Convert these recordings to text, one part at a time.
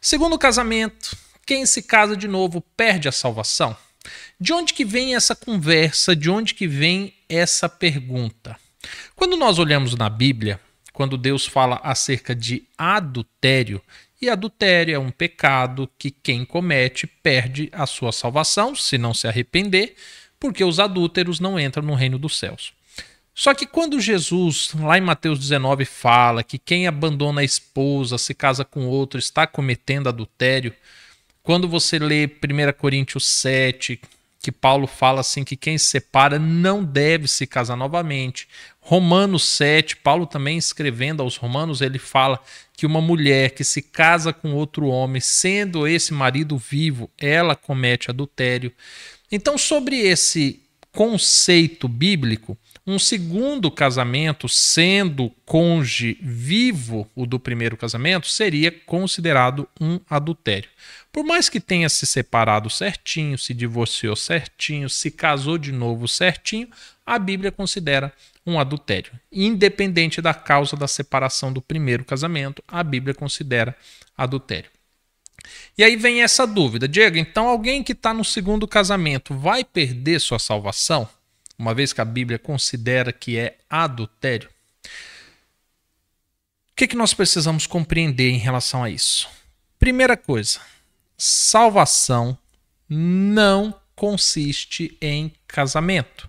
Segundo casamento, quem se casa de novo perde a salvação? De onde que vem essa conversa? De onde que vem essa pergunta? Quando nós olhamos na Bíblia, quando Deus fala acerca de adultério, e adultério é um pecado que quem comete perde a sua salvação, se não se arrepender, porque os adúlteros não entram no reino dos céus. Só que quando Jesus, lá em Mateus 19, fala que quem abandona a esposa, se casa com outro, está cometendo adultério, quando você lê 1 Coríntios 7, que Paulo fala assim que quem se separa não deve se casar novamente. Romanos 7, Paulo também escrevendo aos romanos, ele fala que uma mulher que se casa com outro homem, sendo esse marido vivo, ela comete adultério. Então, sobre esse conceito bíblico, um segundo casamento, sendo cônjuge vivo o do primeiro casamento, seria considerado um adultério. Por mais que tenha se separado certinho, se divorciou certinho, se casou de novo certinho, a Bíblia considera um adultério. Independente da causa da separação do primeiro casamento, a Bíblia considera adultério. E aí vem essa dúvida. Diego, então alguém que está no segundo casamento vai perder sua salvação? Uma vez que a Bíblia considera que é adultério? O que nós precisamos compreender em relação a isso? Primeira coisa, salvação não consiste em casamento.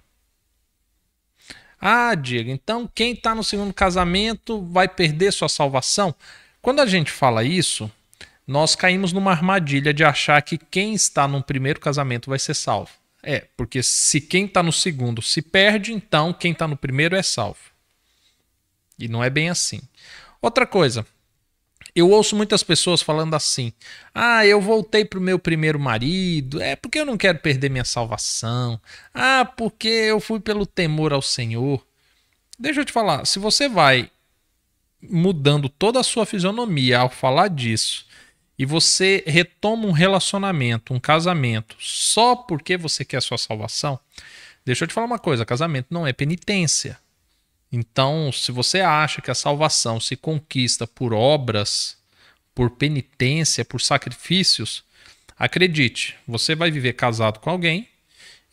Ah, Diego, então quem está no segundo casamento vai perder sua salvação? Quando a gente fala isso, nós caímos numa armadilha de achar que quem está no primeiro casamento vai ser salvo. Porque se quem está no segundo se perde, então quem está no primeiro é salvo. E não é bem assim. Outra coisa, eu ouço muitas pessoas falando assim: ah, eu voltei para o meu primeiro marido, porque eu não quero perder minha salvação. Ah, porque eu fui pelo temor ao Senhor. Deixa eu te falar, se você vai mudando toda a sua fisionomia ao falar disso, e você retoma um relacionamento, um casamento, só porque você quer a sua salvação, deixa eu te falar uma coisa, casamento não é penitência. Então, se você acha que a salvação se conquista por obras, por penitência, por sacrifícios, acredite, você vai viver casado com alguém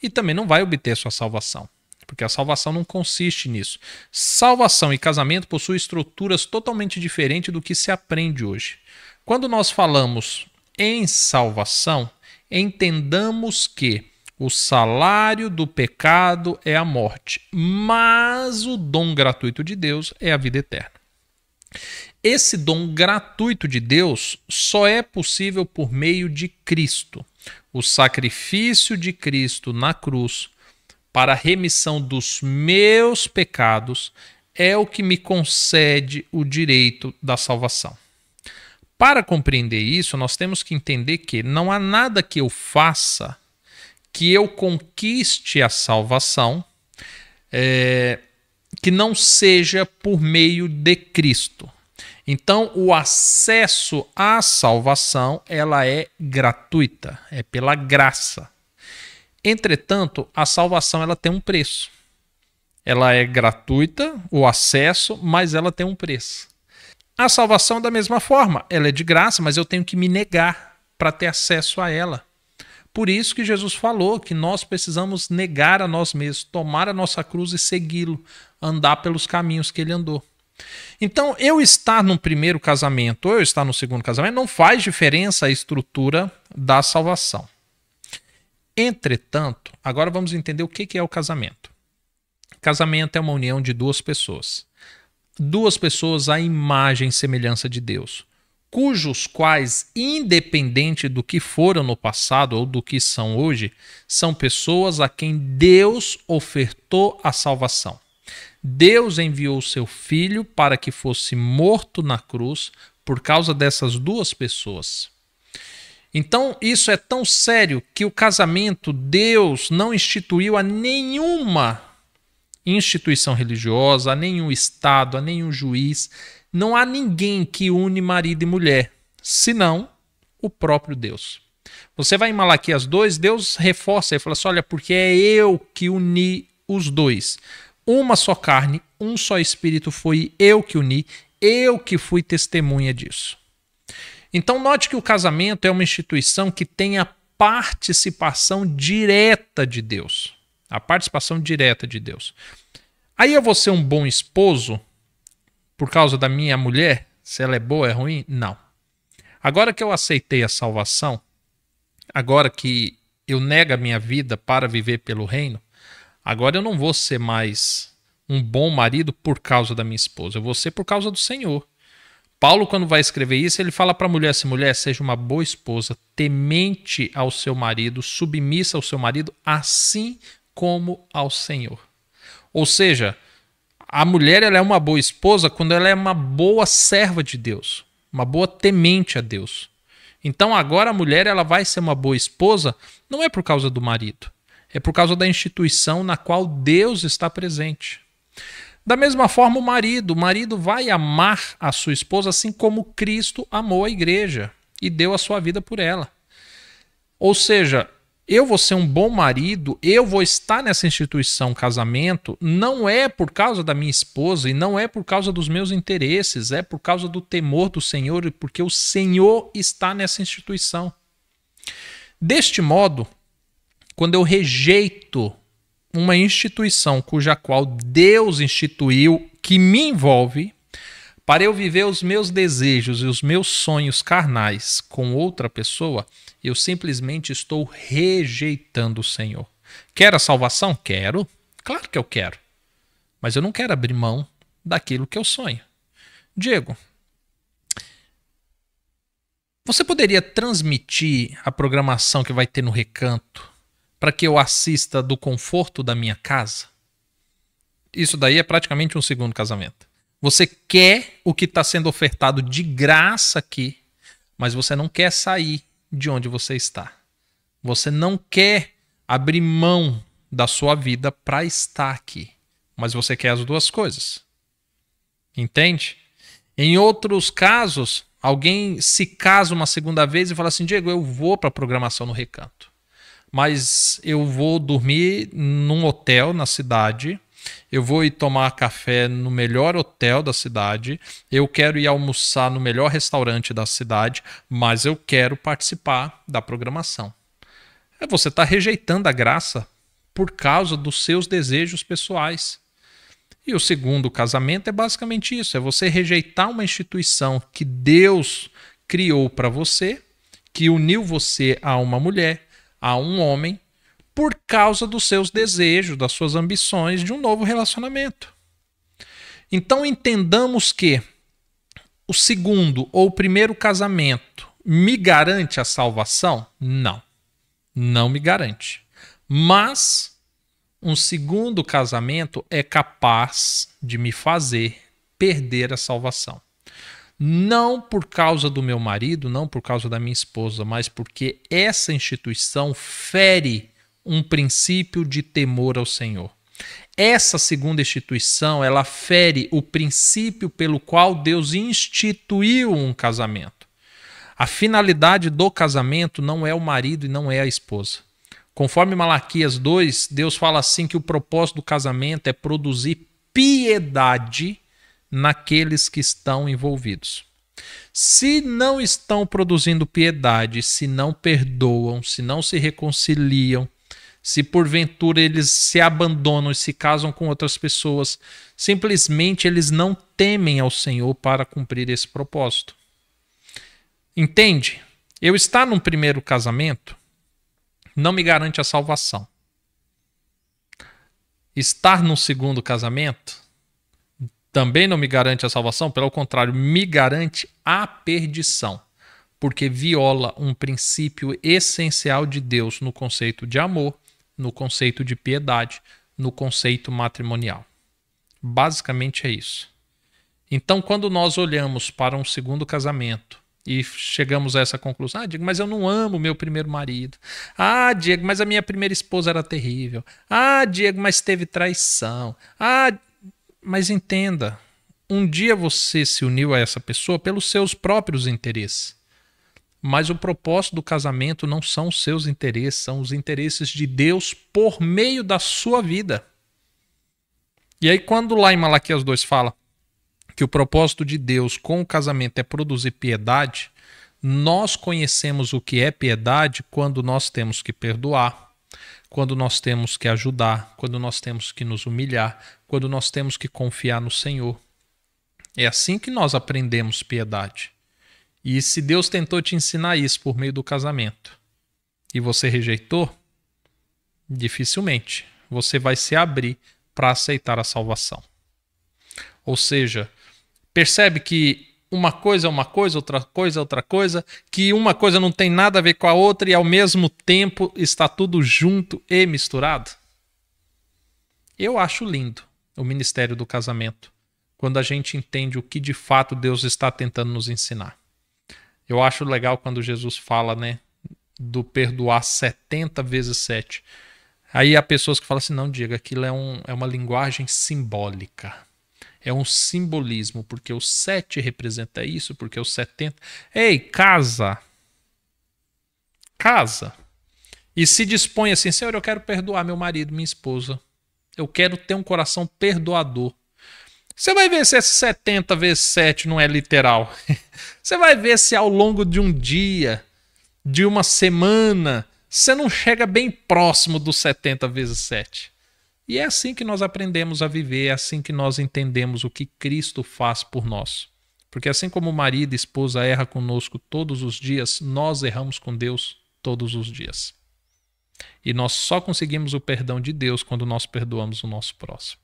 e também não vai obter sua salvação. Porque a salvação não consiste nisso. Salvação e casamento possuem estruturas totalmente diferentes do que se aprende hoje. Quando nós falamos em salvação, entendamos que o salário do pecado é a morte, mas o dom gratuito de Deus é a vida eterna. Esse dom gratuito de Deus só é possível por meio de Cristo. O sacrifício de Cristo na cruz para a remissão dos meus pecados é o que me concede o direito da salvação. Para compreender isso, nós temos que entender que não há nada que eu faça que eu conquiste a salvação que não seja por meio de Cristo. Então, o acesso à salvação ela é gratuita, é pela graça. Entretanto, a salvação ela tem um preço. Ela é gratuita, o acesso, mas ela tem um preço. A salvação, da mesma forma, ela é de graça, mas eu tenho que me negar para ter acesso a ela. Por isso que Jesus falou que nós precisamos negar a nós mesmos, tomar a nossa cruz e segui-lo, andar pelos caminhos que ele andou. Então, eu estar no primeiro casamento ou eu estar no segundo casamento não faz diferença a estrutura da salvação. Entretanto, agora vamos entender o que é o casamento. Casamento é uma união de duas pessoas. Duas pessoas à imagem e semelhança de Deus, cujos quais, independente do que foram no passado ou do que são hoje, são pessoas a quem Deus ofertou a salvação. Deus enviou o seu Filho para que fosse morto na cruz por causa dessas duas pessoas. Então, isso é tão sério que o casamento Deus não instituiu a nenhuma instituição religiosa, a nenhum estado, a nenhum juiz. Não há ninguém que une marido e mulher, senão o próprio Deus. Você vai em Malaquias 2, Deus reforça e fala assim: olha, porque é eu que uni os dois. Uma só carne, um só espírito, foi eu que uni, eu que fui testemunha disso. Então note que o casamento é uma instituição que tem a participação direta de Deus. A participação direta de Deus. Aí eu vou ser um bom esposo por causa da minha mulher? Se ela é boa, é ruim? Não. Agora que eu aceitei a salvação, agora que eu nego a minha vida para viver pelo reino, agora eu não vou ser mais um bom marido por causa da minha esposa, eu vou ser por causa do Senhor. Paulo, quando vai escrever isso, ele fala para a mulher assim, mulher, seja uma boa esposa, temente ao seu marido, submissa ao seu marido, assim como ao Senhor. Ou seja, a mulher ela é uma boa esposa quando ela é uma boa serva de Deus, uma boa temente a Deus. Então agora a mulher ela vai ser uma boa esposa não é por causa do marido, é por causa da instituição na qual Deus está presente. Da mesma forma o marido vai amar a sua esposa assim como Cristo amou a igreja e deu a sua vida por ela. Ou seja, eu vou ser um bom marido, eu vou estar nessa instituição casamento, não é por causa da minha esposa e não é por causa dos meus interesses, é por causa do temor do Senhor e porque o Senhor está nessa instituição. Deste modo, quando eu rejeito uma instituição cuja qual Deus instituiu, que me envolve, para eu viver os meus desejos e os meus sonhos carnais com outra pessoa, eu simplesmente estou rejeitando o Senhor. Quero a salvação? Quero. Claro que eu quero. Mas eu não quero abrir mão daquilo que eu sonho. Diego, você poderia transmitir a programação que vai ter no Recanto para que eu assista do conforto da minha casa? Isso daí é praticamente um segundo casamento. Você quer o que está sendo ofertado de graça aqui, mas você não quer sair de onde você está. Você não quer abrir mão da sua vida para estar aqui, mas você quer as duas coisas. Entende? Em outros casos, alguém se casa uma segunda vez e fala assim, Diego, eu vou para a programação no Recanto, mas eu vou dormir num hotel na cidade, eu vou ir tomar café no melhor hotel da cidade, eu quero ir almoçar no melhor restaurante da cidade, mas eu quero participar da programação. Você está rejeitando a graça por causa dos seus desejos pessoais. E o segundo casamento é basicamente isso, é você rejeitar uma instituição que Deus criou para você, que uniu você a uma mulher, a um homem, por causa dos seus desejos, das suas ambições de um novo relacionamento. Então entendamos que o segundo ou o primeiro casamento me garante a salvação? Não, não me garante. Mas um segundo casamento é capaz de me fazer perder a salvação. Não por causa do meu marido, não por causa da minha esposa, mas porque essa instituição fere um princípio de temor ao Senhor. Essa segunda instituição, ela fere o princípio pelo qual Deus instituiu um casamento. A finalidade do casamento não é o marido e não é a esposa. Conforme Malaquias 2, Deus fala assim que o propósito do casamento é produzir piedade naqueles que estão envolvidos. Se não estão produzindo piedade, se não perdoam, se não se reconciliam, se porventura eles se abandonam e se casam com outras pessoas, simplesmente eles não temem ao Senhor para cumprir esse propósito. Entende? Eu estar num primeiro casamento não me garante a salvação. Estar num segundo casamento também não me garante a salvação, pelo contrário, me garante a perdição, porque viola um princípio essencial de Deus no conceito de amor, no conceito de piedade, no conceito matrimonial. Basicamente é isso. Então, quando nós olhamos para um segundo casamento e chegamos a essa conclusão, Diego, mas eu não amo meu primeiro marido. Diego, mas a minha primeira esposa era terrível. Diego, mas teve traição. Mas entenda, um dia você se uniu a essa pessoa pelos seus próprios interesses. Mas o propósito do casamento não são os seus interesses, são os interesses de Deus por meio da sua vida. E aí quando lá em Malaquias 2 fala que o propósito de Deus com o casamento é produzir piedade, Nós conhecemos o que é piedade quando nós temos que perdoar, quando nós temos que ajudar, quando nós temos que nos humilhar, quando nós temos que confiar no Senhor. É assim que nós aprendemos piedade. E se Deus tentou te ensinar isso por meio do casamento e você rejeitou, dificilmente você vai se abrir para aceitar a salvação. Ou seja, percebe que uma coisa é uma coisa, outra coisa é outra coisa, que uma coisa não tem nada a ver com a outra e ao mesmo tempo está tudo junto e misturado? Eu acho lindo o ministério do casamento, quando a gente entende o que de fato Deus está tentando nos ensinar. Eu acho legal quando Jesus fala, né, do perdoar 70 vezes 7. Aí há pessoas que falam assim, não, Diego, aquilo é uma linguagem simbólica. É um simbolismo, porque o 7 representa isso, porque o 70... Ei, casa! Casa! E se dispõe assim, Senhor, eu quero perdoar meu marido, minha esposa. Eu quero ter um coração perdoador. Você vai ver se esse 70 vezes 7 não é literal. Você vai ver se ao longo de um dia, de uma semana, você não chega bem próximo dos 70 vezes 7. E é assim que nós aprendemos a viver, é assim que nós entendemos o que Cristo faz por nós. Porque assim como o marido e esposa erram conosco todos os dias, nós erramos com Deus todos os dias. E nós só conseguimos o perdão de Deus quando nós perdoamos o nosso próximo.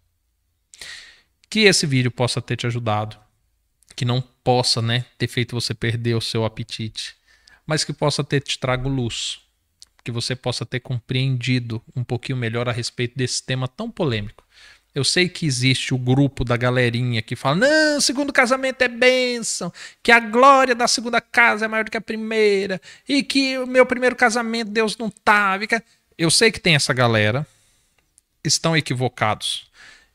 Que esse vídeo possa ter te ajudado, que não possa, né, ter feito você perder o seu apetite, mas que possa ter te trago luz, que você possa ter compreendido um pouquinho melhor a respeito desse tema tão polêmico. Eu sei que existe o grupo da galerinha que fala, não, o segundo casamento é bênção, que a glória da segunda casa é maior do que a primeira, e que o meu primeiro casamento Deus não estava. Eu sei que tem essa galera, estão equivocados.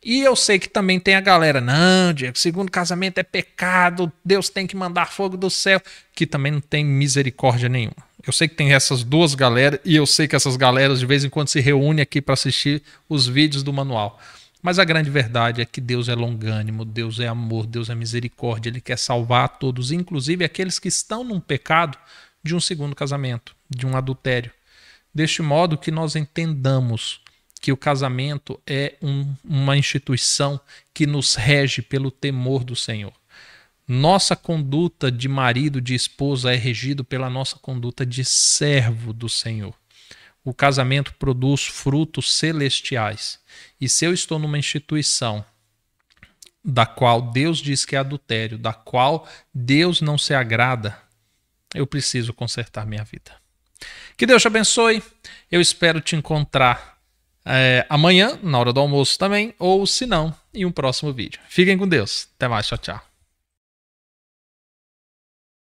E eu sei que também tem a galera, não, Diego, segundo casamento é pecado, Deus tem que mandar fogo do céu, que também não tem misericórdia nenhuma. Eu sei que tem essas duas galeras, e eu sei que essas galeras de vez em quando se reúnem aqui para assistir os vídeos do manual. Mas a grande verdade é que Deus é longânimo, Deus é amor, Deus é misericórdia, Ele quer salvar a todos, inclusive aqueles que estão num pecado de um segundo casamento, de um adultério. Deste modo que nós entendamos que o casamento é uma instituição que nos rege pelo temor do Senhor. Nossa conduta de marido, de esposa é regido pela nossa conduta de servo do Senhor. O casamento produz frutos celestiais. E se eu estou numa instituição da qual Deus diz que é adultério, da qual Deus não se agrada, eu preciso consertar minha vida. Que Deus te abençoe. Eu espero te encontrar amanhã, na hora do almoço também, ou se não, em um próximo vídeo. Fiquem com Deus. Até mais. Tchau, tchau.